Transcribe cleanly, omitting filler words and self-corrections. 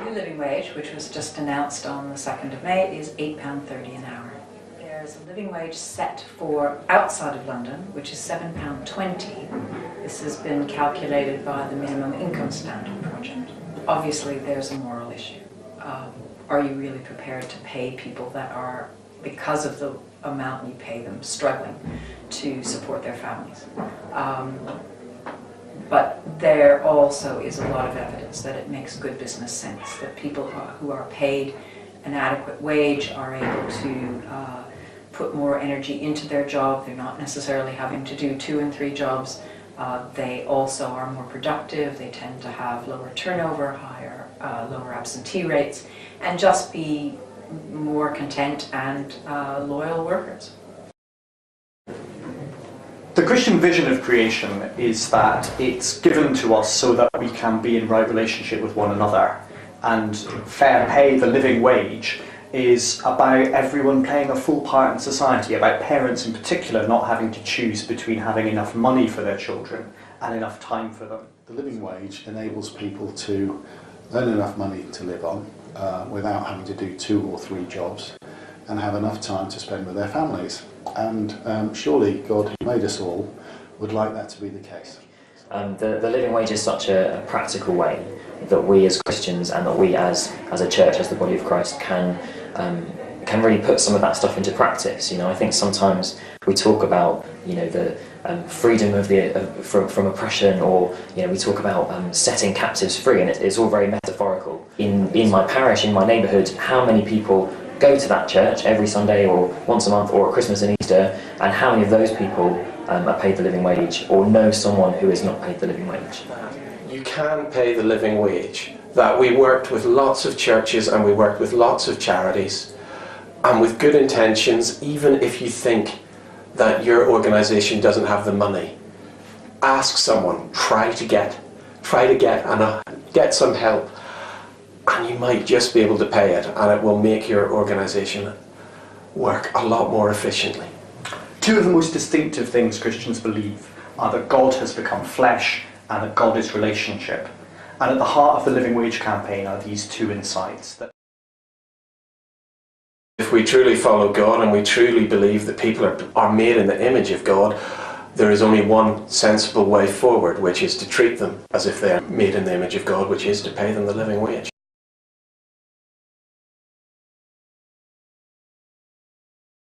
The new living wage, which was just announced on the 2nd of May, is £8.30 an hour. There's a living wage set for outside of London, which is £7.20. This has been calculated by the Minimum Income Standard Project. Obviously, there's a moral issue. Are you really prepared to pay people that are, because of the amount you pay them, struggling to support their families? But there also is a lot of evidence that it makes good business sense, that people who are paid an adequate wage are able to put more energy into their job. They're not necessarily having to do 2 and 3 jobs. They also are more productive. They tend to have lower turnover, lower absentee rates, and just be more content and loyal workers. The Christian vision of creation is that it's given to us so that we can be in right relationship with one another. And fair pay, the living wage, is about everyone playing a full part in society, about parents in particular not having to choose between having enough money for their children and enough time for them. The living wage enables people to earn enough money to live on without having to do 2 or 3 jobs and have enough time to spend with their families. And surely God, who made us all, would like that to be the case. The living wage is such a practical way that we as Christians and that we as a church, as the body of Christ, can really put some of that stuff into practice. You know, I think sometimes we talk about, you know, the freedom of from oppression, or, you know, we talk about setting captives free, and it's all very metaphorical. In my parish, in my neighbourhood, how many people go to that church every Sunday or once a month or at Christmas and Easter, and how many of those people are paid the living wage or know someone who is not paid the living wage? You can pay the living wage. That we worked with lots of churches and we worked with lots of charities, and with good intentions. Even if you think that your organisation doesn't have the money, ask someone, try to get and get some help, and you might just be able to pay it, and it will make your organisation work a lot more efficiently. 2 of the most distinctive things Christians believe are that God has become flesh and that God is relationship. And at the heart of the Living Wage campaign are these 2 insights. If we truly follow God and we truly believe that people are made in the image of God, there is only one sensible way forward, which is to treat them as if they are made in the image of God, which is to pay them the living wage.